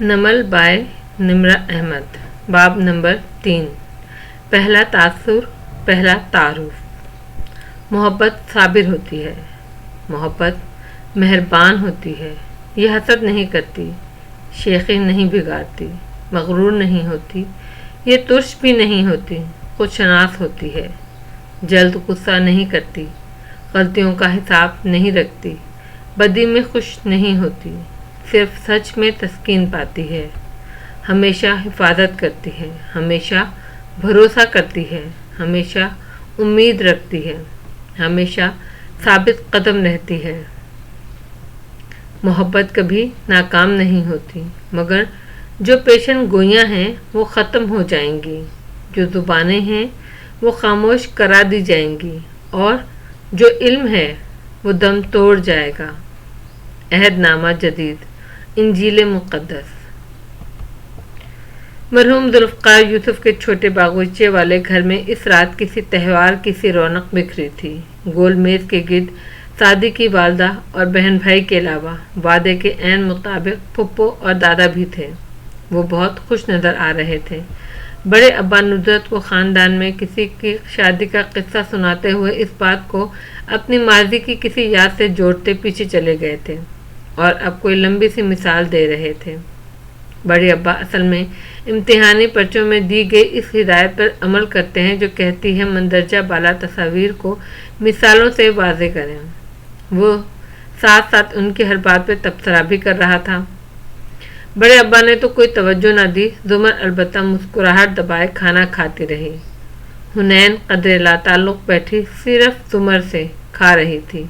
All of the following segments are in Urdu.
نمل بائے نمرہ احمد باب نمبر 3 پہلا تاثر پہلا تعارف محبت صابر ہوتی ہے، محبت مہربان ہوتی ہے، یہ حسد نہیں کرتی، شیخی نہیں بگاڑتی، مغرور نہیں ہوتی، یہ ترش بھی نہیں ہوتی، خود شناس ہوتی ہے، جلد غصہ نہیں کرتی، غلطیوں کا حساب نہیں رکھتی، بدی میں خوش نہیں ہوتی، صرف سچ میں تسکین پاتی ہے، ہمیشہ حفاظت کرتی ہے، ہمیشہ بھروسہ کرتی ہے، ہمیشہ امید رکھتی ہے، ہمیشہ ثابت قدم رہتی ہے۔ محبت کبھی ناکام نہیں ہوتی، مگر جو پیشن گوئیاں ہیں وہ ختم ہو جائیں گی، جو زبانیں ہیں وہ خاموش کرا دی جائیں گی، اور جو علم ہے وہ دم توڑ جائے گا۔ عہد نامہ جدید، انجیل مقدس۔ مرحوم ذوالفقار یوسف کے چھوٹے باغیچے والے گھر میں اس رات کسی تہوار کی سی رونق بکھری تھی۔ گول میز کے گرد سعدی کی والدہ اور بہن بھائی کے علاوہ وعدے کے عین مطابق پھپھو اور دادا بھی تھے۔ وہ بہت خوش نظر آ رہے تھے۔ بڑے ابا ندرت کو خاندان میں کسی کی شادی کا قصہ سناتے ہوئے اس بات کو اپنی ماضی کی کسی یاد سے جوڑتے پیچھے چلے گئے تھے اور اب کوئی لمبی سی مثال دے رہے تھے۔ بڑے ابا اصل میں امتحانی پرچوں میں دی گئی اس ہدایت پر عمل کرتے ہیں جو کہتی ہے مندرجہ بالا تصاویر کو مثالوں سے واضح کریں۔ وہ ساتھ ساتھ ان کی ہر بات پہ تبصرہ بھی کر رہا تھا۔ بڑے ابا نے تو کوئی توجہ نہ دی، زمر البتہ مسکراہٹ دبائے کھانا کھاتی رہی۔ حنین قدر لا تعلق بیٹھی صرف زمر سے کھا رہی تھی۔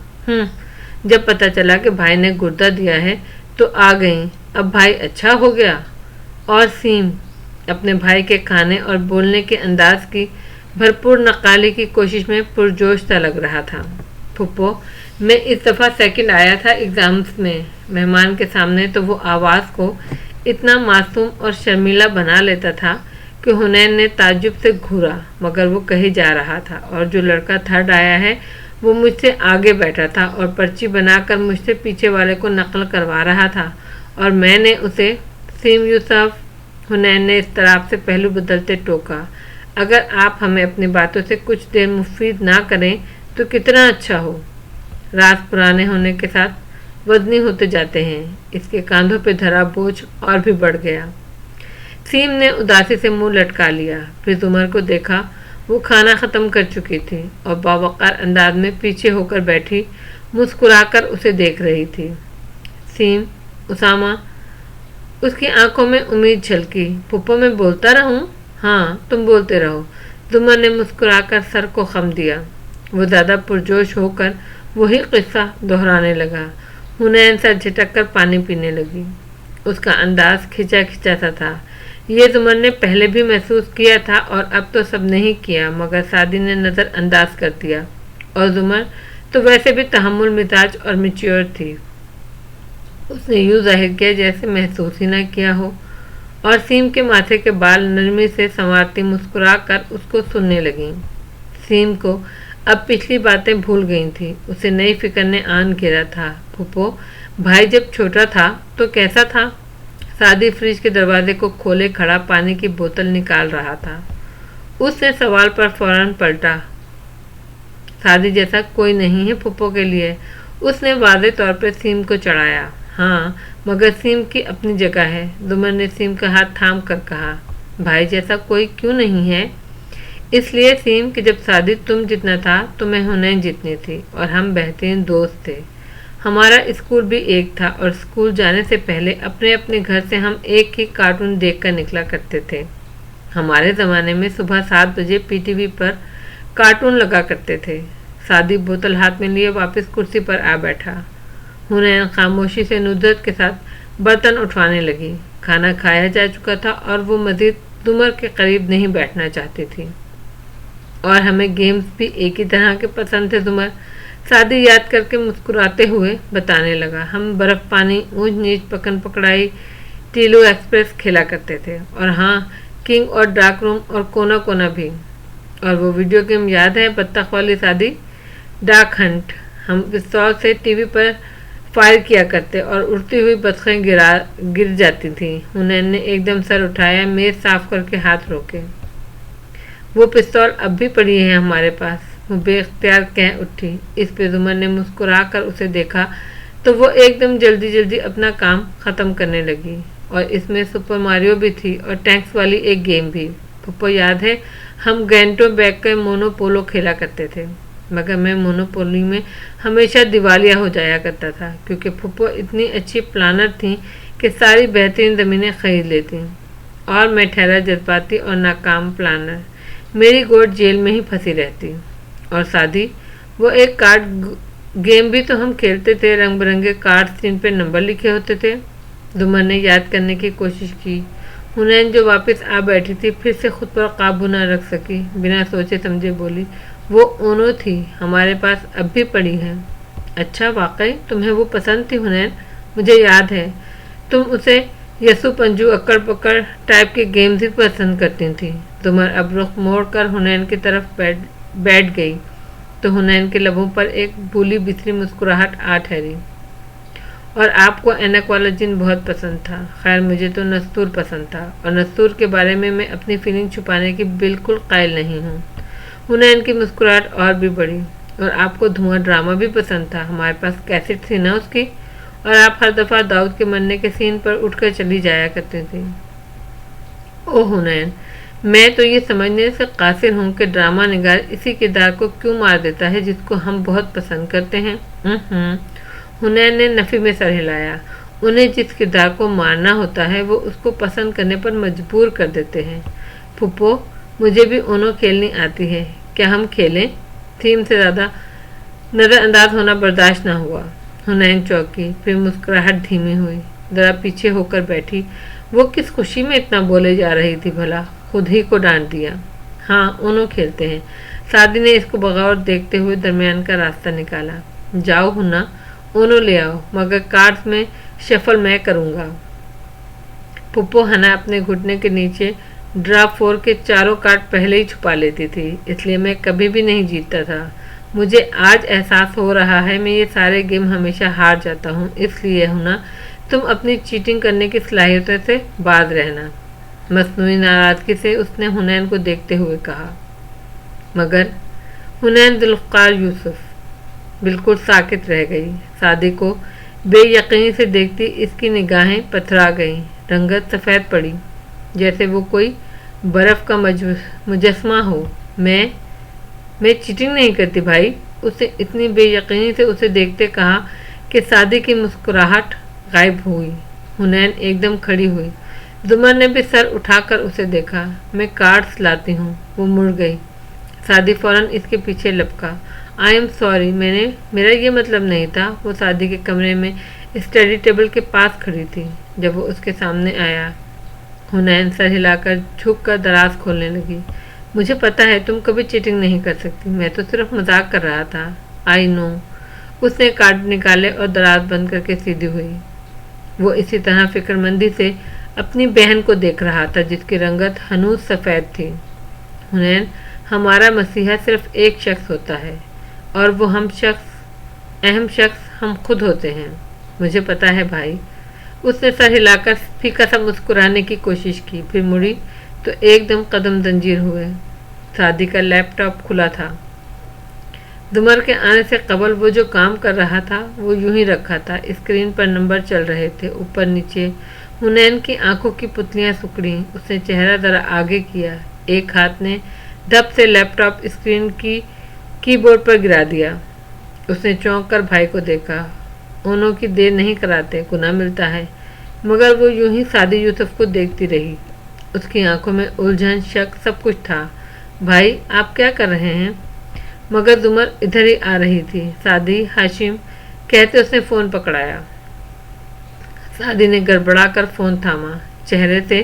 جب پتہ چلا کہ بھائی نے گردہ دیا ہے تو آ گئیں، اب بھائی اچھا ہو گیا؟ اور سیم اپنے بھائی کے کھانے اور بولنے کے انداز کی بھرپور نقالی کی کوشش میں پرجوش سا لگ رہا تھا۔ پھپھو، میں اس دفعہ سیکنڈ آیا تھا ایگزامز میں۔ مہمان کے سامنے تو وہ آواز کو اتنا معصوم اور شرمیلا بنا لیتا تھا کہ حنین نے تعجب سے گھورا، مگر وہ کہی جا رہا تھا، اور جو لڑکا تھرڈ آیا ہے وہ مجھ سے آگے بیٹھا تھا اور پرچی بنا کر مجھ سے پیچھے والے کو نقل کروا رہا تھا، اور میں نے اسے سیم یوسف، حنین نے اضطراب سے پہلو بدلتے ٹوکا، اگر آپ ہمیں اپنی باتوں سے کچھ دیر مفید نہ کریں تو کتنا اچھا ہو۔ راز پرانے ہونے کے ساتھ وزنی ہوتے جاتے ہیں۔ اس کے کاندھوں پہ دھرا بوجھ اور بھی بڑھ گیا۔ سیم نے اداسی سے منہ لٹکا لیا، پھر زمر کو دیکھا۔ وہ کھانا ختم کر چکی تھی اور باوقار انداز میں پیچھے ہو کر بیٹھی مسکرا کر اسے دیکھ رہی تھی۔ سیم، اسامہ؟ اس کی آنکھوں میں امید جھلکی۔ پھپھو، میں بولتا رہوں؟ ہاں، تم بولتے رہو۔ زمر نے مسکرا کر سر کو خم دیا۔ وہ زیادہ پرجوش ہو کر وہی قصہ دہرانے لگا۔ حنین سر جھٹک کر پانی پینے لگی۔ اس کا انداز کھچا کھچا سا تھا۔ یہ زمر نے پہلے بھی محسوس کیا تھا اور اب تو سب نہیں کیا، مگر سعدی نے نظر انداز کر دیا، اور زمر تو ویسے بھی تحمل مزاج اور میچیور تھی۔ اس نے یوں ظاہر کیا جیسے محسوس ہی نہ کیا ہو، اور سیم کے ماتھے کے بال نرمی سے سنوارتی مسکرا کر اس کو سننے لگیں۔ سیم کو اب پچھلی باتیں بھول گئی تھیں، اسے نئی فکر نے آن گھیرا تھا۔ پھپھو، بھائی جب چھوٹا تھا تو کیسا تھا؟ سعدی فریج کے دروازے کو کھولے کھڑا پانی کی بوتل نکال رہا تھا۔ اس نے سوال پر فوراً پلٹا۔ سعدی جیسا کوئی نہیں ہے پھپھو کے لیے۔ اس نے واضح طور پر سیم کو چڑھایا۔ ہاں، مگر سیم کی اپنی جگہ ہے۔ زمر نے سیم کا ہاتھ تھام کر کہا۔ بھائی جیسا کوئی کیوں نہیں ہے؟ اس لیے سیم کہ جب سعدی تم جتنا تھا تو میں حنین جتنی تھی، اور ہم بہترین دوست تھے۔ ہمارا اسکول بھی ایک تھا، اور اسکول جانے سے پہلے اپنے اپنے گھر سے ہم ایک ہی کارٹون دیکھ کر نکلا کرتے تھے۔ ہمارے زمانے میں صبح 7 بجے پی ٹی وی پر کارٹون لگا کرتے تھے۔ سعدی بوتل ہاتھ میں لیے واپس کرسی پر آ بیٹھا۔ حنین خاموشی سے ندرت کے ساتھ برتن اٹھوانے لگی۔ کھانا کھایا جا چکا تھا اور وہ مزید زمر کے قریب نہیں بیٹھنا چاہتی تھی۔ اور ہمیں گیمز بھی ایک ہی طرح کے پسند تھے زمر، سعدی یاد کر کے مسکراتے ہوئے بتانے لگا۔ ہم برف پانی، اونچ نیچ، پکڑ پکڑائی، ٹیلو ایکسپریس کھیلا کرتے تھے، اور ہاں، کنگ اور ڈارک روم اور کونا کونا بھی۔ اور وہ ویڈیو گیم یاد ہے، بطخ والی سعدی؟ ڈاک ہنٹ۔ ہم پستول سے ٹی وی پر فائر کیا کرتے اور اڑتی ہوئی بطخیں گر جاتی تھیں۔ حنین نے ایک دم سر اٹھایا، میز صاف کر کے ہاتھ روکے۔ وہ پستول اب بھی پڑی ہے ہمارے پاس، وہ بے اختیار کہہ اٹھی۔ اس پہ زمر نے مسکرا کر اسے دیکھا تو وہ ایک دم جلدی جلدی اپنا کام ختم کرنے لگی، اور اس میں سپر ماریو بھی تھی اور ٹینکس والی ایک گیم بھی۔ پھپھو یاد ہے ہم گھنٹوں بیٹھ کر مونو پولو کھیلا کرتے تھے، مگر میں مونو پولی میں ہمیشہ دیوالیہ ہو جایا کرتا تھا، کیونکہ پھپھو اتنی اچھی پلانر تھیں کہ ساری بہترین زمینیں خرید لیتی، اور میں ٹھہرا جذباتی اور ناکام پلانر، میری گوٹ جیل میں ہی پھنسی رہتی۔ اور سادی، وہ ایک کارڈ گیم بھی تو ہم کھیلتے تھے، رنگ برنگے کارڈز جن پہ نمبر لکھے ہوتے تھے۔ زمر نے یاد کرنے کی کوشش کی۔ حنین جو واپس آ بیٹھی تھی پھر سے خود پر قابو نہ رکھ سکی، بنا سوچے سمجھے بولی، وہ اونو تھی، ہمارے پاس اب بھی پڑی ہے۔ اچھا، واقعی تمہیں وہ پسند تھی حنین؟ مجھے یاد ہے تم اسے یسو پنجو اکڑ پکڑ ٹائپ کے گیمز ہی پسند کرتی تھی۔ زمر اب رخ موڑ کر حنین کی طرف بیٹھ گئی تو حنین کے لبوں پر ایک بھولی بسری مسکراہٹ آ ٹھہری۔ اور آپ کو اینک والا جن بہت پسند تھا۔ خیر، مجھے تو نستور پسند تھا، اور نستور کے بارے میں اپنی فیلنگ چھپانے کی بالکل قائل نہیں ہوں۔ حنین کی مسکراہٹ اور بھی بڑھی۔ اور آپ کو دھواں ڈرامہ بھی پسند تھا، ہمارے پاس کیسٹ تھی نا اس کی، اور آپ ہر دفعہ داؤد کے مرنے کے سین پر اٹھ کر چلی جایا کرتی تھی۔ او حنین، میں تو یہ سمجھنے سے قاصر ہوں کہ ڈرامہ نگار اسی کردار کو کیوں مار دیتا ہے جس کو ہم بہت پسند کرتے ہیں۔ حنین نے نفی میں سر ہلایا۔ انہیں جس کردار کو مارنا ہوتا ہے وہ اس کو پسند کرنے پر مجبور کر دیتے ہیں۔ پھپھو، مجھے بھی اونو کھیلنی آتی ہے، کیا ہم کھیلیں؟ تھیم سے زیادہ نظر انداز ہونا برداشت نہ ہوا۔ حنین چونکی، پھر مسکراہٹ دھیمی ہوئی، ذرا پیچھے ہو کر بیٹھی۔ وہ کس خوشی میں اتنا بولے جا رہی تھی بھلا؟ خود ہی کو ڈانٹ دیا۔ ہاں، اونو کھیلتے ہیں۔ سادی نے اس کو بغور دیکھتے ہوئے درمیان کا راستہ نکالا۔ جاؤ ہنا، اونو لے آؤ، مگر کارڈز میں شفل میں کروں گا۔ پھپھو ہنا اپنے گھٹنے کے نیچے ڈرا 4 کے چاروں کارڈ پہلے ہی چھپا لیتی تھی، اس لیے میں کبھی بھی نہیں جیتتا تھا۔ مجھے آج احساس ہو رہا ہے میں یہ سارے گیم ہمیشہ ہار جاتا ہوں، اس لیے ہنا تم اپنی چیٹنگ کرنے کی صلاحیتوں سے باز رہنا۔ مصنوعی ناراضگی سے اس نے حنین کو دیکھتے ہوئے کہا۔ مگر حنین ذوالفقار یوسف بالکل ساکت رہ گئی۔ سادی کو بے یقینی سے دیکھتی اس کی نگاہیں پتھرا گئیں، رنگت سفید پڑی، جیسے وہ کوئی برف کا مجسمہ ہو۔ میں چیٹنگ نہیں کرتی بھائی، اسے اتنی بے یقینی سے اسے دیکھتے کہا کہ سادی کی مسکراہٹ غائب ہوئی۔ حنین ایک دم کھڑی ہوئی۔ زمر نے بھی سر اٹھا کر اسے دیکھا۔ میں کارڈز لاتی ہوں۔ وہ مڑ گئی۔ سادی فوراً اس کے پیچھے لپکا۔ آئی ایم سوری، میرا یہ مطلب نہیں تھا۔ وہ سادی کے کمرے میں اسٹڈی ٹیبل کے پاس کھڑی تھی جب وہ اس کے سامنے آیا۔ حنین سر ہلا کر جھک کر دراز کھولنے لگی۔ مجھے پتا ہے تم کبھی چیٹنگ نہیں کر سکتی، میں تو صرف مذاق کر رہا تھا۔ آئی نو۔ اس نے کارڈ نکالے اور دراز بند کر کے سیدھی ہوئی۔ وہ اسی طرح فکر مندی سے اپنی بہن کو دیکھ رہا تھا جس کی رنگت ہنوز سفید تھی۔ حنین، ہمارا مسیحا صرف ایک شخص ہوتا ہے، اور وہ اہم شخص ہم خود ہوتے ہیں۔ مجھے پتا ہے بھائی۔ اس نے سر ہلا کر پھیکا سا مسکرانے کی کوشش کی، پھر مڑی تو ایک دم قدم زنجیر ہوئے۔ سادی کا لیپ ٹاپ کھلا تھا۔ زمر کے آنے سے قبل وہ جو کام کر رہا تھا وہ یوں ہی رکھا تھا۔ اسکرین پر نمبر چل رہے تھے، اوپر نیچے۔ حنین کی آنکھوں کی پتلیاں سکڑیں۔ اس نے چہرہ ذرا آگے کیا، ایک ہاتھ نے دب سے لیپ ٹاپ اسکرین کی بورڈ پر گرا دیا۔ اس نے چونک کر بھائی کو دیکھا۔ اونو کی دیر نہیں کراتے، گناہ ملتا ہے۔ مگر وہ یوں ہی سادی یوسف کو دیکھتی رہی۔ اس کی آنکھوں میں الجھن، شک، سب کچھ تھا۔ بھائی، آپ کیا کر رہے ہیں؟ مگر زمر ادھر ہی آ رہی تھی۔ سادی، ہاشم کہتے اس نے فون پکڑایا۔ سادی نے گڑبڑا کر فون تھاما۔ چہرے سے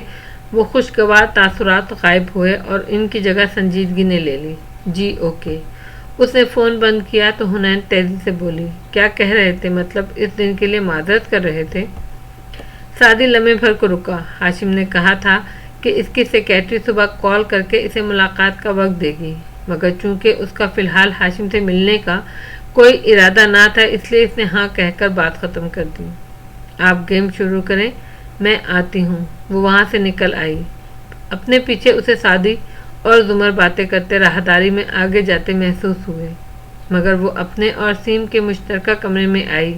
وہ خوشگوار تاثرات غائب ہوئے اور ان کی جگہ سنجیدگی نے لے لی۔ جی اوکے۔ اس نے فون بند کیا تو حنین تیزی سے بولی، کیا کہہ رہے تھے؟ مطلب اس دن کے لیے معذرت کر رہے تھے؟ سادی لمحے بھر کو رکا۔ ہاشم نے کہا تھا کہ اس کی سیکریٹری صبح کال کر کے اسے ملاقات کا وقت دے گی، مگر چونکہ اس کا فی الحال ہاشم سے ملنے کا کوئی ارادہ نہ تھا، اس لیے اس نے ہاں کہہ کر بات ختم کر دی۔ آپ گیم شروع کریں، میں آتی ہوں۔ وہ وہاں سے نکل آئی۔ اپنے پیچھے اسے سعدی اور زمر باتیں کرتے راہداری میں آگے جاتے محسوس ہوئے، مگر وہ اپنے اور سیم کے مشترکہ کمرے میں آئی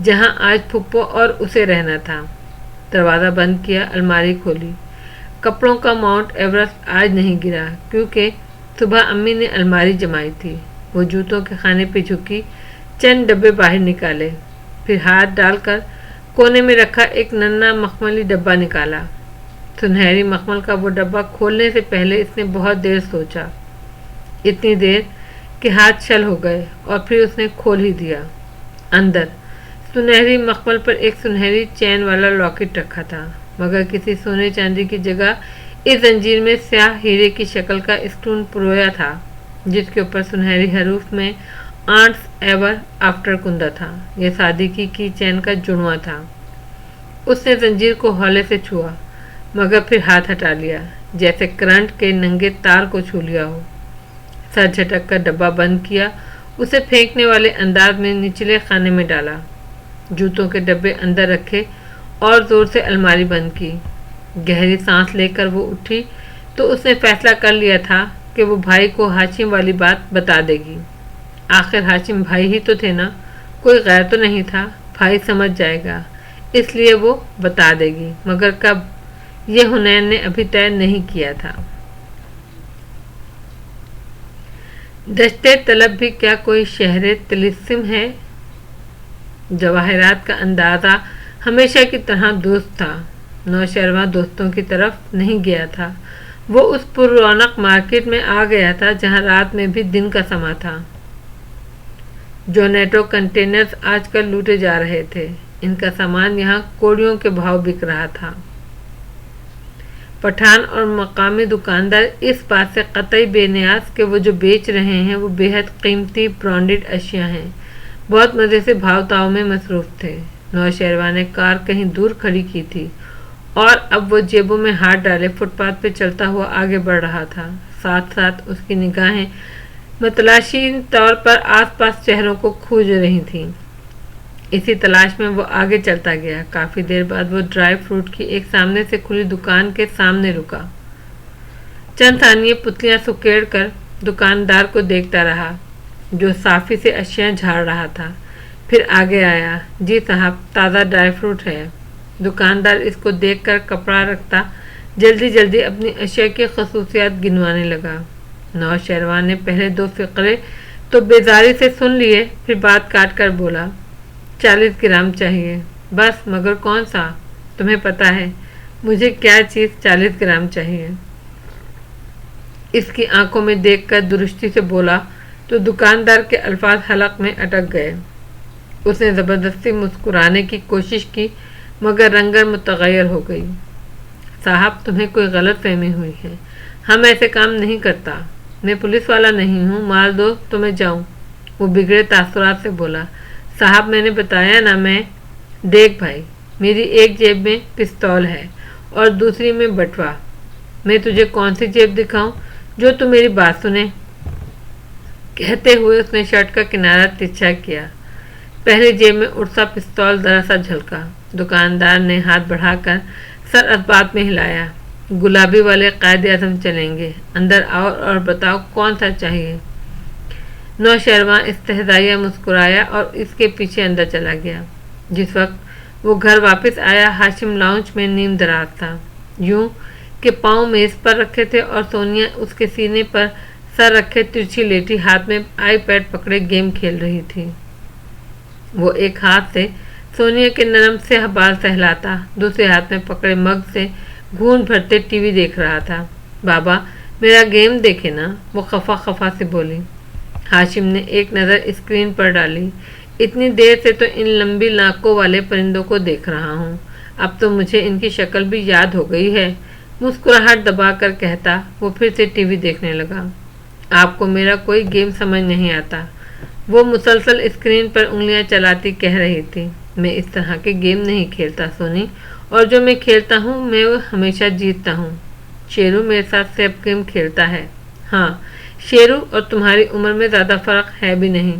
جہاں آج پھپھو اور اسے رہنا تھا۔ دروازہ بند کیا، الماری کھولی۔ کپڑوں کا ماؤنٹ ایورسٹ آج نہیں گرا کیونکہ صبح امی نے الماری جمائی تھی۔ وہ جوتوں کے خانے پہ جھکی، چند ڈبے باہر نکالے، پھر ہاتھ ڈال کر کونے میں رکھا ایک ننھا مخملی ڈبہ نکالا۔ سنہری مخمل کا وہ ڈبہ کھولنے سے پہلے اس نے بہت دیر سوچا، اتنی دیر کہ ہاتھ چھل ہو گئے، اور پھر اس نے کھول ہی دیا۔ اندر سنہری مخمل پر ایک سنہری چین والا لاکٹ رکھا تھا، مگر کسی سونے چاندی کی جگہ اس زنجیر میں سیاہ ہیرے کی شکل کا اسٹون پرویا تھا، جس کے اوپر سنہری حروف میں آنٹس ایور آفٹر کندہ تھا۔ یہ سعدی کی چین کا جڑواں تھا۔ اس نے زنجیر کو ہولے سے چھوا، مگر پھر ہاتھ ہٹا لیا، جیسے کرنٹ کے ننگے تار کو چھو لیا ہو۔ سر جھٹک کر ڈبہ بند کیا، اسے پھینکنے والے انداز میں نچلے خانے میں ڈالا، جوتوں کے ڈبے اندر رکھے اور زور سے الماری بند کی۔ گہری سانس لے کر وہ اٹھی تو اس نے فیصلہ کر لیا تھا کہ وہ بھائی کو ہاشم والی بات بتا دے گی۔ آخر ہاشم بھائی ہی تو تھے نا، کوئی غیر تو نہیں تھا، بھائی سمجھ جائے گا، اس لیے وہ بتا دے گی، مگر کب، یہ حنین نے ابھی طے نہیں کیا تھا۔ دشتے طلب بھی کیا کوئی شہر طلسم ہے؟ جواہرات کا اندازہ ہمیشہ کی طرح درست تھا۔ نوشہرواں دوستوں کی طرف نہیں گیا تھا، وہ اس پر رونق مارکیٹ میں آ گیا تھا جہاں رات میں بھی دن کا سما تھا۔ جونیٹو کنٹینرز آج کل لوٹے جا رہے تھے، ان کا سامان یہاں کوڑیوں کے بھاؤ بک رہا تھا۔ پٹھان اور مقامی دکاندار اس بات سے قطعی بے نیاز کہ وہ جو بیچ رہے ہیں وہ بے حد قیمتی برانڈڈ اشیاء ہیں، بہت مزے سے بھاؤ تاؤ میں مصروف تھے۔ نوشہروا نے کار کہیں دور کھڑی کی تھی اور اب وہ جیبوں میں ہاتھ ڈالے فٹ پاتھ پہ چلتا ہوا آگے بڑھ رہا تھا۔ ساتھ ساتھ اس کی نگاہیں متلاشی طور پر آس پاس چہروں کو کھوج رہی تھیں۔ اسی تلاش میں وہ آگے چلتا گیا۔ کافی دیر بعد وہ ڈرائی فروٹ کی ایک سامنے سے کھلی دکان کے سامنے رکا۔ چند ثانیے پتلیاں سکیڑ کر دکاندار کو دیکھتا رہا جو صافی سے اشیاء جھاڑ رہا تھا، پھر آگے آیا۔ جی صاحب، تازہ ڈرائی فروٹ ہے۔ دکاندار اس کو دیکھ کر کپڑا رکھتا جلدی جلدی اپنی اشیاء کی خصوصیات گنوانے لگا۔ نوشہروا نے پہلے 2 فقرے تو بیزاری سے سن لیے، پھر بات کاٹ کر بولا، 40 گرام چاہیے بس، مگر کون سا؟ تمہیں پتا ہے مجھے کیا چیز 40 گرام چاہیے؟ اس کی آنکھوں میں دیکھ کر درستی سے بولا تو دکاندار کے الفاظ حلق میں اٹک گئے۔ اس نے زبردستی مسکرانے کی کوشش کی مگر رنگت متغیر ہو گئی۔ صاحب، تمہیں کوئی غلط فہمی ہوئی ہے، ہم ایسے کام نہیں کرتا، میں پولیس والا نہیں ہوں، مال دو تو میں جاؤں۔ وہ بگڑے تاثرات سے بولا، صاحب میں نے بتایا نا، میں دیکھ بھائی، میری ایک جیب میں پستول ہے اور دوسری میں بٹوا، میں تجھے کون سی جیب دکھاؤں جو تو میری بات سنے؟ کہتے ہوئے اس نے شرٹ کا کنارہ ترچھا کیا۔ پہلی جیب میں اڑسا پستول ذرا سا جھلکا۔ دکاندار نے ہاتھ بڑھا کر سر اسبات میں ہلایا۔ گلابی والے قائد اعظم چلیں گے، اندر آؤ اور بتاؤ کون سا چاہیے۔ نوشہرواں استہزائیہ مسکرایا اور اس کے پیچھے اندر چلا گیا۔ جس وقت وہ گھر واپس آیا، ہاشم لاؤنج میں نیم دراز تھا، یوں کہ پاؤں میز پر رکھے تھے اور سونیا اس کے سینے پر سر رکھے ترچھی لیٹی ہاتھ میں آئی پیڈ پکڑے گیم کھیل رہی تھی۔ وہ ایک ہاتھ سے سونیا کے نرم سیاہ بال سہلاتا، دوسرے ہاتھ میں پکڑے مگ سے گھون بھرتے ٹی وی دیکھ رہا تھا۔ بابا میرا گیم دیکھے نا، وہ خفا خفا سے بولی۔ ہاشم نے ایک نظر اسکرین پر ڈالی، اتنی دیر سے تو ان لمبی ناکوں والے پرندوں کو دیکھ رہا ہوں، اب تو مجھے ان کی شکل بھی یاد ہو گئی ہے۔ مسکراہٹ دبا کر کہتا وہ پھر سے ٹی وی دیکھنے لگا۔ آپ کو میرا کوئی گیم سمجھ نہیں آتا، وہ مسلسل اسکرین پر انگلیاں چلاتی کہہ رہی تھی۔ میں اس طرح کے گیم نہیں کھیلتا سونی، اور جو میں کھیلتا ہوں میں وہ ہمیشہ جیتتا ہوں۔ شیرو میرے ساتھ سیپ گیم کھیلتا ہے۔ ہاں، شیرو اور تمہاری عمر میں زیادہ فرق ہے بھی نہیں۔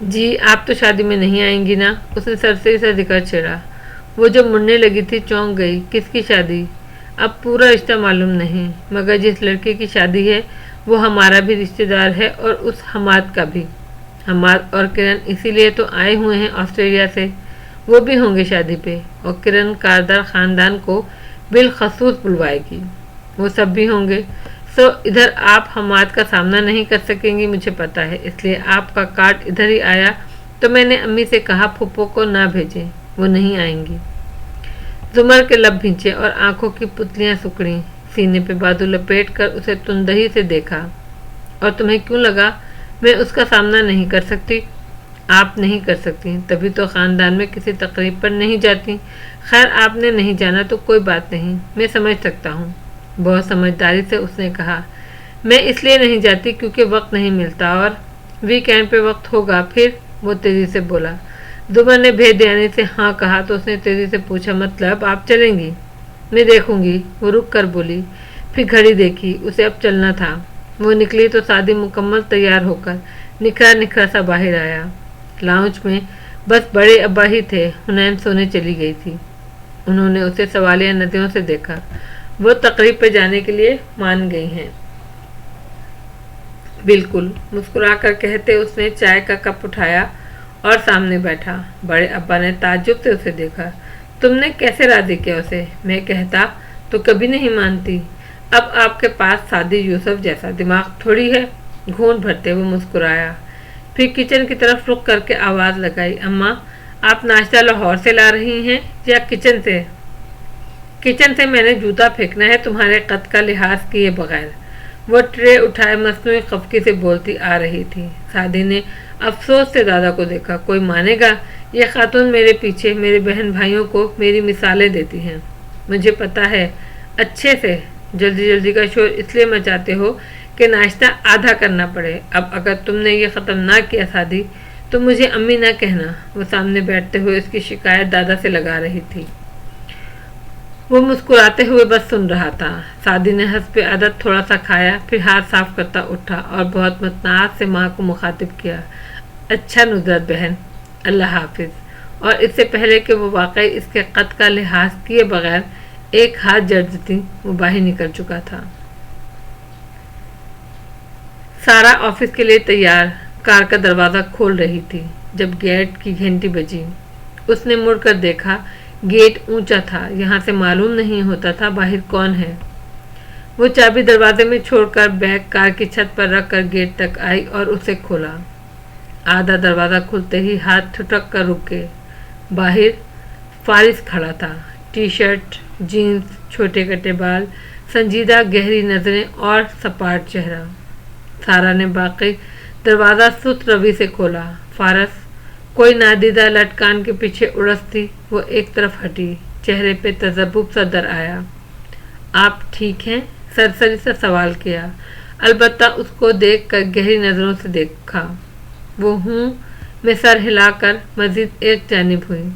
جی آپ تو شادی میں نہیں آئیں گی نا؟ اس نے سرسری سا ذکر چھیڑا۔ وہ جو مڑنے لگی تھی چونک گئی۔ کس کی شادی؟ اب پورا رشتہ معلوم نہیں، مگر جس لڑکے کی شادی ہے وہ ہمارا بھی رشتہ دار ہے اور اس حماد کا بھی۔ حماد اور کرن اسی لیے تو آئے ہوئے ہیں آسٹریلیا سے، وہ بھی ہوں گے شادی پہ، اور کرن کاردار خاندان کو بالخصوص بلوائے گی، وہ سب بھی ہوں گے۔ سو ادھر آپ حماد کا سامنا نہیں کر سکیں گی، مجھے پتا ہے، اس لیے آپ کا کارڈ ادھر ہی آیا تو میں نے امی سے کہا پھپھو کو نہ بھیجیں، وہ نہیں آئیں گی۔ زمر کے لب بھینچے اور آنکھوں کی پتلیاں سکڑیں، سینے پہ بازو لپیٹ کر اسے تندہی سے دیکھا۔ اور تمہیں کیوں لگا میں اس کا سامنا نہیں کر سکتی؟ آپ نہیں کر سکتی، تبھی تو خاندان میں کسی تقریب پر نہیں جاتی۔ خیر آپ نے نہیں جانا تو کوئی بات نہیں، میں سمجھ سکتا ہوں۔ بہت سمجھداری سے اس نے کہا، میں اس لیے نہیں جاتی کیونکہ وقت نہیں ملتا، اور ویکینڈ پہ وقت ہوگا پھر، وہ تیزی سے بولا۔ زبر نے بے دھیانی سے ہاں کہا تو اس نے تیزی سے پوچھا، مطلب آپ چلیں گی؟ میں دیکھوں گی، وہ رک کر بولی، پھر گھڑی دیکھی، اسے اب چلنا تھا۔ وہ نکلی تو سادی مکمل تیار ہو کر نکھرا نکھرا سا باہر آیا۔ لاؤنج میں بس بڑے ابا ہی تھے، حنین سونے چلی گئی تھی۔ انہوں نے اسے سوالیہ نظروں سے دیکھا۔ وہ تقریب پہ جانے کے لیے مان گئی ہیں۔ بالکل، مسکرا کر کہتے اس نے چائے کا کپ اٹھایا اور سامنے بیٹھا۔ بڑے ابا نے تعجب سے اسے دیکھا۔ تم نے کیسے راضی کیا اسے؟ میں کہتا تو کبھی نہیں مانتی۔ اب آپ کے پاس سعدی یوسف جیسا دماغ تھوڑی ہے۔ گھونٹ بھرتے وہ مسکرایا، پھر کچن کی طرف رخ کر کے آواز لگائی، اماں آپ ناشتہ لاہور سے لا رہی ہیں یا کچن سے؟ کچن سے، میں نے جوتا پھینکنا ہے تمہارے قد کا لحاظ کیے بغیر، وہ ٹرے اٹھائے مصنوعی خفگی سے بولتی آ رہی تھی۔ سعدی نے افسوس سے دادا کو دیکھا۔ کوئی مانے گا؟ یہ خاتون میرے پیچھے میرے بہن بھائیوں کو میری مثالیں دیتی ہیں، مجھے پتا ہے اچھے سے۔ جلدی جلدی کا شور اس لیے مچاتے ہو کہ ناشتہ آدھا کرنا پڑے۔ اب اگر تم نے یہ ختم نہ کیا سعدی تو مجھے امی نہ کہنا۔ وہ سامنے بیٹھتے ہوئے اس کی شکایت دادا سے لگا رہی تھی۔ وہ مسکراتے ہوئے بس سن رہا تھا۔ سعدی نے حسب عادت تھوڑا سا کھایا، پھر ہاتھ صاف کرتا اٹھا اور بہت متناعت سے ماں کو مخاطب کیا، اچھا نصرت بہن، اللہ حافظ۔ اور اس سے پہلے کہ وہ واقعی اس کے قد کا لحاظ کیے بغیر ایک ہاتھ جڑ دیتی، وہ باہر نکل چکا تھا۔ سارا آفس کے لیے تیار کار کا دروازہ کھول رہی تھی جب گیٹ کی گھنٹی بجی۔ اس نے مڑ کر دیکھا، گیٹ اونچا تھا، یہاں سے معلوم نہیں ہوتا تھا باہر کون ہے۔ وہ چابی دروازے میں چھوڑ کر بیگ کار کی چھت پر رکھ کر گیٹ تک آئی اور اسے کھولا۔ آدھا دروازہ کھلتے ہی ہاتھ ٹھٹک کر رک گئے۔ باہر فارس کھڑا تھا، ٹی شرٹ، جینز، چھوٹے کٹے بال، سنجیدہ گہری نظریں اور سپاٹ چہرہ۔ سارا نے باقی دروازہ سست روی سے کھولا۔ فارس کوئی نادیدہ لٹکان کے پیچھے اڑس تھی، وہ ایک طرف ہٹی، چہرے پہ تذبذب سا در آیا۔ آپ ٹھیک ہیں؟ سرسری سا سوال کیا، البتہ اس کو دیکھ کر گہری نظروں سے دیکھا۔ وہ ہوں میں سر ہلا کر مزید ایک جانب ہوئی۔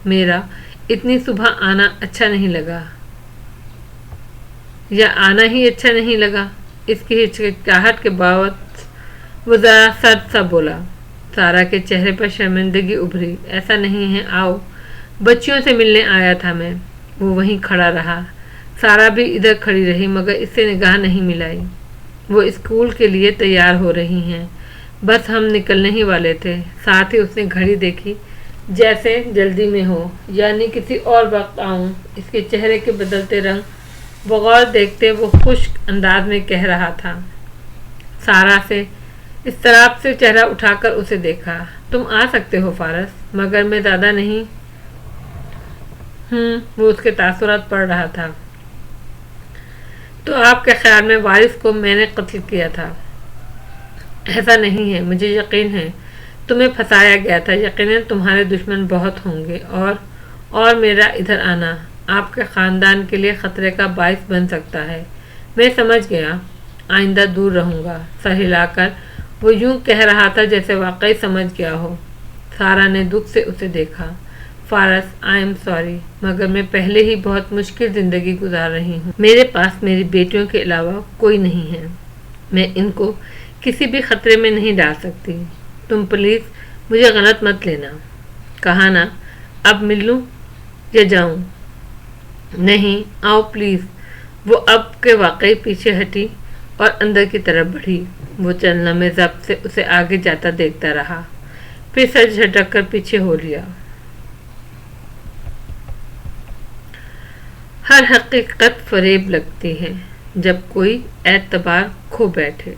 میرا اتنی صبح آنا اچھا نہیں لگا، یا آنا ہی اچھا نہیں لگا؟ اس کی ہچکچاہٹ کے باوجود وہ ذرا سرد سا بولا۔ سارا کے چہرے پر شرمندگی ابھری۔ ایسا نہیں ہے، آؤ، بچیوں سے ملنے آیا تھا میں۔ وہ وہیں کھڑا رہا۔ سارا بھی ادھر کھڑی رہی مگر اس سے نگاہ نہیں ملائی۔ وہ اسکول کے لیے تیار ہو رہی ہیں، بس ہم نکلنے ہی والے تھے۔ ساتھ ہی اس نے گھڑی دیکھی، جیسے جلدی میں ہو، یعنی کسی اور وقت آؤں۔ اس کے چہرے کے بدلتے رنگ بغور دیکھتے وہ خشک انداز میں کہہ رہا تھا۔ سارا سے اضطراب سے چہرہ اٹھا کر اسے دیکھا۔ تم آ سکتے ہو فارس، مگر میں زیادہ نہیں۔ وہ اس کے تاثرات پڑھ رہا تھا۔ تو آپ کے خیال میں وارث کو میں نے قتل کیا تھا؟ ایسا نہیں ہے، مجھے یقین ہے تمہیں پھنسایا گیا تھا۔ یقیناً تمہارے دشمن بہت ہوں گے، اور میرا ادھر آنا آپ کے خاندان کے لیے خطرے کا باعث بن سکتا ہے۔ میں سمجھ گیا، آئندہ دور رہوں گا۔ سر ہلا کر وہ یوں کہہ رہا تھا جیسے واقعی سمجھ گیا ہو۔ سارا نے دکھ سے اسے دیکھا۔ فارس، آئی ایم سوری، مگر میں پہلے ہی بہت مشکل زندگی گزار رہی ہوں۔ میرے پاس میری بیٹیوں کے علاوہ کوئی نہیں ہے۔ میں ان کو کسی بھی خطرے میں نہیں ڈال سکتی۔ تم پلیز مجھے غلط مت لینا۔ کہا نا اب مل لوں یا جاؤں؟ نہیں آؤ پلیز۔ وہ اب کے واقعی پیچھے ہٹی اور اندر کی طرف بڑھی۔ وہ چند لمحے ضبط سے اسے آگے جاتا دیکھتا رہا، پھر سر جھٹک کر پیچھے ہو لیا۔ ہر حقیقت فریب لگتی ہے جب کوئی اعتبار کھو بیٹھے۔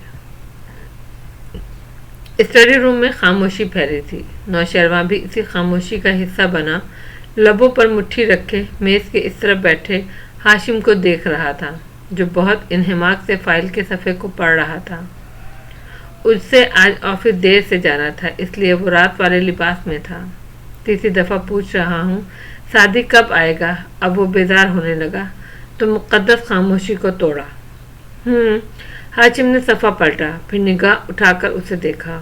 اسٹڈی روم میں خاموشی پھیلی تھی۔ نوشیروان بھی اسی خاموشی کا حصہ بنا، لبوں پر مٹھی رکھے میز کے اس طرف بیٹھے ہاشم کو دیکھ رہا تھا، جو بہت انہماک سے فائل کے صفحے کو پڑھ رہا تھا۔ اس سے آج آفس دیر سے جانا تھا، اس لیے وہ رات والے لباس میں تھا۔ تیسری دفعہ پوچھ رہا ہوں سعدی کب آئے گا؟ اب وہ بیزار ہونے لگا تو مقدس خاموشی کو توڑا۔ ہاشم نے صفحہ پلٹا، پھر نگاہ اٹھا کر اسے دیکھا۔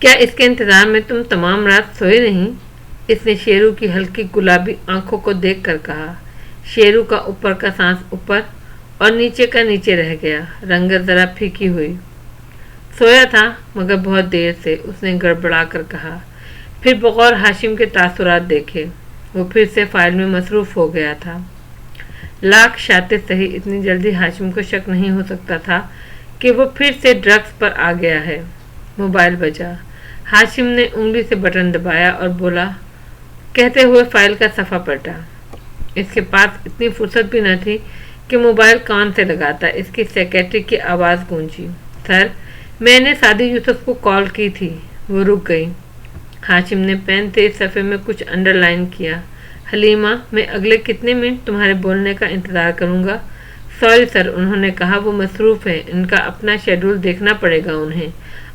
کیا اس کے انتظار میں تم تمام رات سوئے نہیں؟ اس نے شیرو کی ہلکی گلابی آنکھوں کو دیکھ کر کہا۔ شیرو کا اوپر کا سانس اوپر اور نیچے کا نیچے رہ گیا، رنگت ذرا پھیکی ہوئی۔ سویا تھا مگر بہت دیر سے، اس نے گڑبڑا کر کہا، پھر بغور ہاشم کے تاثرات دیکھے۔ وہ پھر سے فائل میں مصروف ہو گیا تھا۔ لاکھ شاطر صحیح اتنی جلدی ہاشم کو شک نہیں ہو سکتا تھا کہ وہ پھر سے ڈرگس پر آ گیا ہے۔ موبائل بجا۔ ہاشم نے انگلی سے بٹن دبایا اور بولا کہتے ہوئے فائل کا صفحہ پلٹا۔ اس کے پاس اتنی فرصت بھی نہ تھی کہ موبائل کان سے لگاتا۔ اس کی سیکریٹری کی آواز گونجی، سر میں نے سعدی یوسف کو کال کی تھی۔ وہ رک گئی۔ ہاشم نے پین سے اس صفحے میں کچھ انڈر لائن کیا۔ حلیمہ میں اگلے کتنے منٹ تمہارے بولنے کا انتظار کروں گا؟ سوری سر، انہوں نے کہا وہ مصروف ہیں، ان کا اپنا شیڈول دیکھنا پڑے گا انہیں۔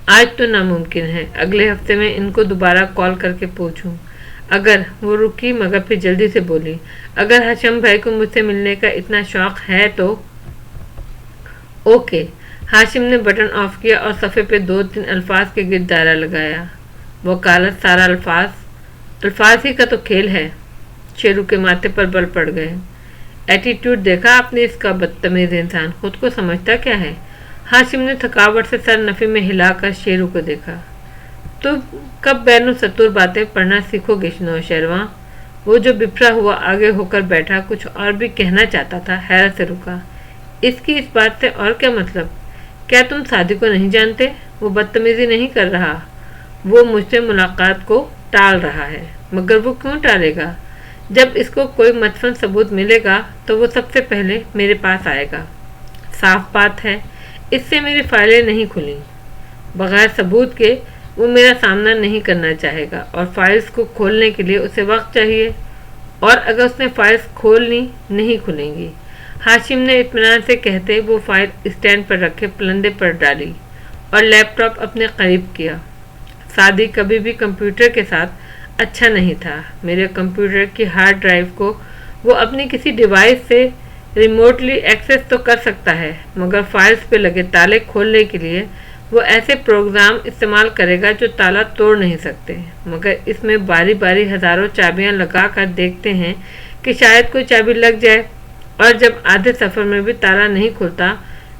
آج تو ناممکن ہے، اگلے ہفتے میں ان کو دوبارہ کال کر کے پوچھوں۔ اگر وہ رکی مگر پھر جلدی سے بولی، اگر ہاشم بھائی کو مجھ سے ملنے کا اتنا شوق ہے تو اوکے۔ ہاشم نے بٹن آف کیا اور صفحے پہ 2-3 الفاظ کے گرد دائرہ لگایا۔ وکالت سارا الفاظ ہی کا تو کھیل ہے۔ شیرو کے ماتھے پر بل پڑ گئے۔ ایٹیٹیوڈ دیکھا آپ نے اس کا، بدتمیز انسان، خود کو سمجھتا کیا ہے؟ ہاشم نے تھکاوٹ سے سر نفی میں ہلا کر شیرو کو دیکھا۔ تو کب بین السطور باتیں پڑھنا سیکھو گے نوشیروان؟ وہ جو بپھرا ہوا آگے ہو کر بیٹھا کچھ اور بھی کہنا چاہتا تھا، حیرت سے رکا۔ اس کی اس بات سے اور کیا مطلب؟ کیا تم سعدی کو نہیں جانتے؟ وہ بدتمیزی نہیں کر رہا، وہ مجھ سے ملاقات کو ٹال رہا ہے۔ مگر وہ کیوں ٹالے گا؟ جب اس کو کوئی مدفن ثبوت ملے گا تو وہ سب سے پہلے میرے پاس آئے گا۔ صاف بات ہے اس سے میری فائلیں نہیں کھلیں۔ بغیر ثبوت کے وہ میرا سامنا نہیں کرنا چاہے گا، اور فائلز کو کھولنے کے لیے اسے وقت چاہیے، اور اگر اس نے فائلز کھول لی نہیں کھلیں گی۔ ہاشم نے اطمینان سے کہتے وہ فائل اسٹینڈ پر رکھے پلندے پر ڈالی اور لیپ ٹاپ اپنے قریب کیا۔ سعدی کبھی بھی کمپیوٹر کے ساتھ اچھا نہیں تھا۔ میرے کمپیوٹر کی ہارڈ ڈرائیو کو وہ اپنی کسی ڈیوائس سے ریموٹلی ایکسس تو کر سکتا ہے، مگر فائلز پہ لگے تالے کھولنے کے لیے وہ ایسے پروگرام استعمال کرے گا جو تالا توڑ نہیں سکتے۔ مگر اس میں باری باری ہزاروں چابیاں لگا کر دیکھتے ہیں کہ شاید کوئی چابی لگ جائے، اور جب آدھے سفر میں بھی تالا نہیں کھلتا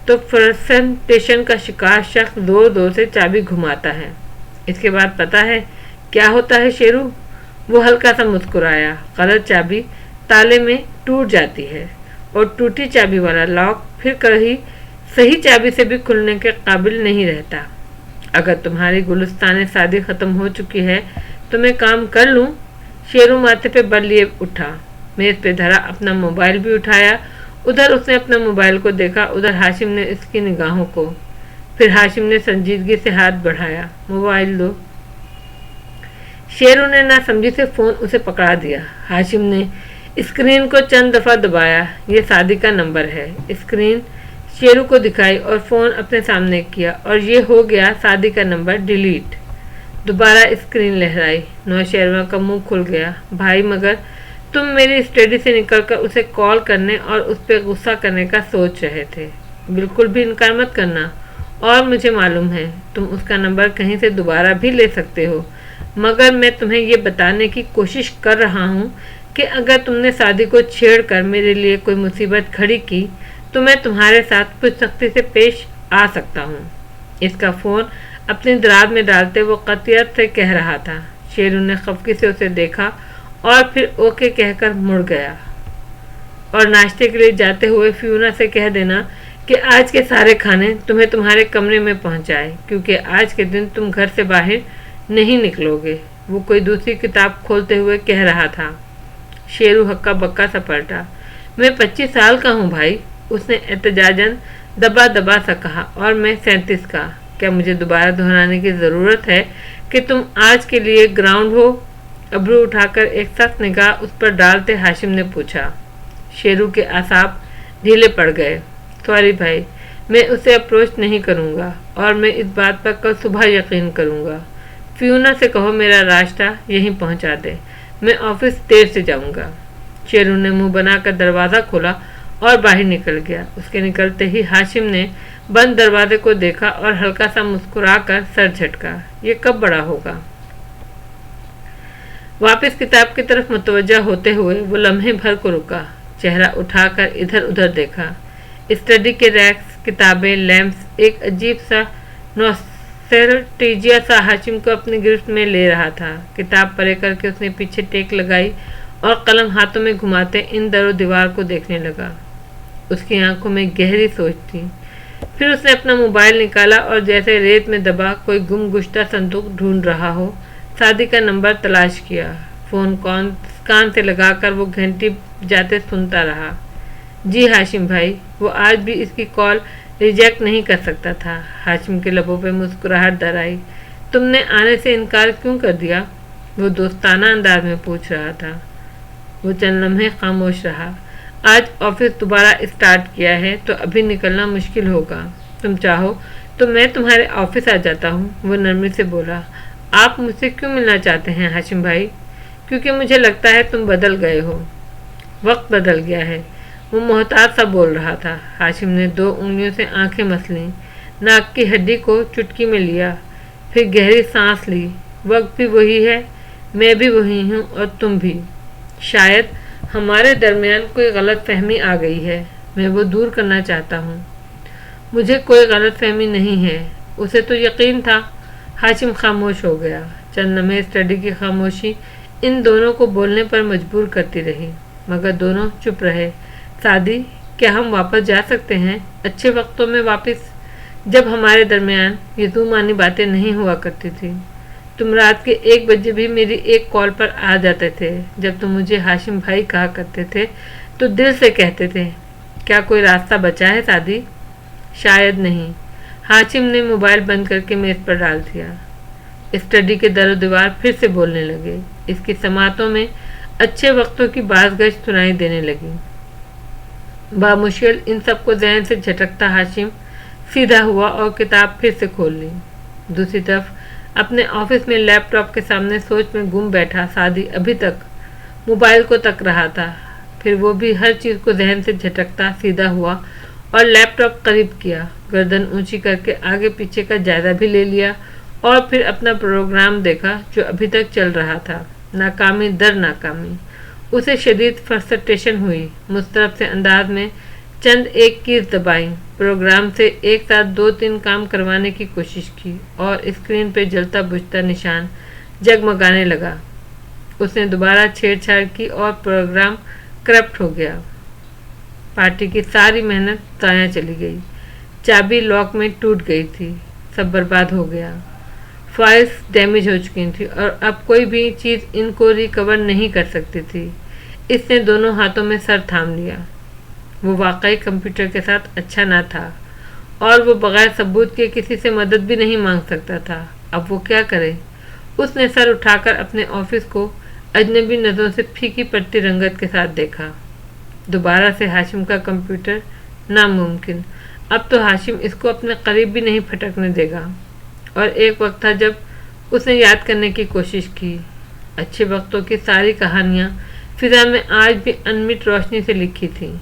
تو فرسٹریشن کا شکار شخص زور زور سے چابی گھماتا ہے۔ اس کے بعد پتہ ہے کیا ہوتا ہے شیرو؟ وہ ہلکا سا مسکرایا۔ غلط چابی تالے میں ٹوٹ جاتی ہے، اور ٹوٹی چابی والا لاک پھر کہیں صحیح چابی سے بھی کھلنے کے قابل نہیں رہتا۔ اگر تمہاری گلستان سعدی ختم ہو چکی ہے تو میں کام کر لوں؟ شیرو ماتھے پہ بل لیے اٹھا، میز پہ دھرا اپنا موبائل بھی اٹھایا۔ ادھر اس نے اپنا موبائل کو دیکھا، ادھر ہاشم نے اس کی نگاہوں کو۔ پھر ہاشم نے سنجیدگی سے ہاتھ بڑھایا، موبائل دو۔ شیرو نے نہ سمجھی سے فون اسے پکڑا دیا۔ ہاشم نے اسکرین کو چند دفعہ دبایا۔ یہ سعدی کا نمبر ہے۔ اسکرین شیرو کو دکھائی اور فون اپنے سامنے کیا، اور یہ ہو گیا سعدی کا نمبر ڈیلیٹ۔ دوبارہ اسکرین لہرائی۔ نوشیروان کا منہ کھل گیا۔ بھائی مگر تم میری اسٹڈی سے نکل کر اسے کال کرنے اور اس پہ غصہ کرنے کا سوچ رہے تھے۔ بالکل بھی انکار مت کرنا، اور مجھے معلوم ہے تم اس کا نمبر کہیں سے دوبارہ بھی لے سکتے ہو، مگر میں تمہیں یہ بتانے کی کوشش کر رہا ہوں کہ اگر تم نے سعدی کو چھیڑ کر میرے لیے کوئی مصیبت کھڑی کی تو میں تمہارے ساتھ کچھ سختی سے پیش آ سکتا ہوں۔ اس کا فون اپنی دراب میں ڈالتے وہ قطعیت سے کہہ رہا تھا۔ شیرو نے خفگی سے اسے دیکھا اور پھر اوکے کہہ کر مڑ گیا۔ اور ناشتے کے لیے جاتے ہوئے فیونا سے کہہ دینا کہ آج کے سارے کھانے تمہیں تمہارے کمرے میں پہنچائے، کیونکہ آج کے دن تم گھر سے باہر نہیں نکلو گے۔ وہ کوئی دوسری کتاب کھولتے ہوئے کہہ رہا تھا۔ شیرو ہکا بکا سا پلٹا۔ میں 25 سال کا ہوں بھائی، اس نے احتجاجاً دبا دبا سا کہا، اور میں 37 کا۔ کیا مجھے دوبارہ دہرانے کی ضرورت ہے کہ تم آج کے لیے گراؤنڈ ہو؟ ابرو اٹھا کر ایک سخت نگاہ اس پر ڈالتے ہاشم نے پوچھا۔ شیرو کے اعصاب ڈھیلے پڑ گئے۔ سوری بھائی، میں اسے اپروچ نہیں کروں گا، اور میں اس بات پر کل صبح یقین کروں گا۔ فیونا سے کہو میرا راستہ یہیں پہنچا دے، میں آفس دیر سے جاؤں گا۔ شیرو نے منہ بنا کر دروازہ کھولا اور باہر نکل گیا۔ اس کے نکلتے ہی ہاشم نے بند دروازے کو دیکھا اور ہلکا سا مسکرا کر سر جھٹکا۔ یہ کب بڑا ہوگا؟ واپس کتاب کی طرف متوجہ ہوتے ہوئے وہ لمحے بھر کو رکا، چہرہ اٹھا کر ادھر ادھر دیکھا۔ اسٹڈی کے ریکس، کتابیں، لیمپس، ایک عجیب سا نوسٹیلجیا سا ہاشم کو اپنی گرفت میں لے رہا تھا۔ کتاب پرے کر کے اس نے پیچھے ٹیک لگائی اور قلم ہاتھوں میں گھماتے ان در و دیوار کو دیکھنے لگا۔ اس کی آنکھوں میں گہری سوچ تھی۔ پھر اس نے اپنا موبائل نکالا اور جیسے ریت میں دبا کوئی گم گشتہ صندوق ڈھونڈ رہا ہو، سعدی کا نمبر تلاش کیا۔ فون کان سے لگا کر وہ گھنٹی جاتے سنتا رہا۔ جی ہاشم بھائی، وہ آج بھی اس کی کال ریجیکٹ نہیں کر سکتا تھا۔ ہاشم کے لبوں پہ مسکراہٹ در آئی۔ تم نے آنے سے انکار کیوں کر دیا؟ وہ دوستانہ انداز میں پوچھ رہا تھا۔ وہ چند لمحے خاموش رہا۔ آج آفس دوبارہ اسٹارٹ کیا ہے تو ابھی نکلنا مشکل ہوگا۔ تم چاہو تو میں تمہارے آفس آ جاتا ہوں، وہ نرمی سے بولا۔ آپ مجھ سے کیوں ملنا چاہتے ہیں ہاشم بھائی؟ کیونکہ مجھے لگتا ہے تم بدل گئے ہو۔ وقت بدل گیا ہے، وہ محتاط سا بول رہا تھا۔ ہاشم نے 2 انگلیوں سے آنکھیں مس لیں، ناک کی ہڈی کو چٹکی میں لیا، پھر گہری سانس لی۔ وقت بھی وہی ہے، میں بھی وہی ہوں، اور تم بھی۔ شاید ہمارے درمیان کوئی غلط فہمی آ گئی ہے، میں وہ دور کرنا چاہتا ہوں۔ مجھے کوئی غلط فہمی نہیں ہے، اسے تو یقین تھا۔ ہاشم خاموش ہو گیا۔ چند لمحے اسٹڈی کی خاموشی ان دونوں کو بولنے پر مجبور کرتی رہی، مگر دونوں چپ رہے۔ سعدی، کیا ہم واپس جا سکتے ہیں؟ اچھے وقتوں میں واپس، جب ہمارے درمیان یہ زبانی باتیں نہیں ہوا کرتی تھی۔ تم رات کے 1 بجے بھی میری ایک کال پر آ جاتے تھے۔ جب تم مجھے ہاشم بھائی کہا کرتے تھے تو دل سے کہتے تھے۔ کیا کوئی راستہ بچا ہے سعدی؟ شاید نہیں۔ ہاشم نے موبائل بند کر کے میز پر ڈال دیا۔ اسٹڈی کے در و دیوار پھر سے بولنے لگے۔ اس کی سماعتوں میں اچھے وقتوں کی باز گشت سنائی دینے لگی۔ بامشکل ان سب کو ذہن سے جھٹکتا ہاشم سیدھا ہوا اور کتاب پھر سے کھول لی۔ دوسری طرف اپنے آفس میں لیپ ٹاپ کے سامنے سوچ میں گم بیٹھا سعدی ابھی تک موبائل کو تک رہا تھا۔ پھر وہ بھی ہر چیز کو ذہن سے جھٹکتا سیدھا ہوا اور لیپ ٹاپ قریب کیا، گردن اونچی کر کے آگے پیچھے کا جائزہ بھی لے لیا، اور پھر اپنا پروگرام دیکھا جو ابھی تک چل رہا تھا۔ ناکامی در ناکامی۔ اسے شدید فرسٹریشن ہوئی۔ مضطرب سے انداز میں چند ایک کیز دبائیں، پروگرام سے ایک ساتھ 2-3 کام کروانے کی کوشش کی، اور اسکرین پہ جلتا بجھتا نشان جگمگانے لگا۔ اس نے دوبارہ چھیڑ چھاڑ کی اور پروگرام کرپٹ ہو گیا۔ پارٹی کی ساری محنت ضائع چلی گئی۔ چابی لاک میں ٹوٹ گئی تھی، سب برباد ہو گیا۔ فائلز ڈیمیج ہو چکی تھی اور اب کوئی بھی چیز ان کو ریکور نہیں کر سکتی تھی۔ اس نے دونوں ہاتھوں میں سر تھام لیا۔ وہ واقعی کمپیوٹر کے ساتھ اچھا نہ تھا، اور وہ بغیر ثبوت کے کسی سے مدد بھی نہیں مانگ سکتا تھا۔ اب وہ کیا کرے؟ اس نے سر اٹھا کر اپنے آفس کو اجنبی نظروں سے پھیکی پڑتی رنگت کے ساتھ دیکھا۔ دوبارہ سے ہاشم کا کمپیوٹر ناممکن۔ اب تو ہاشم اس کو اپنے قریب بھی نہیں پھٹکنے دے گا۔ اور ایک وقت تھا جب اس نے یاد کرنے کی کوشش کی۔ اچھے وقتوں کی ساری کہانیاں فضا میں آج بھی انمٹ روشنی سے لکھی تھیں۔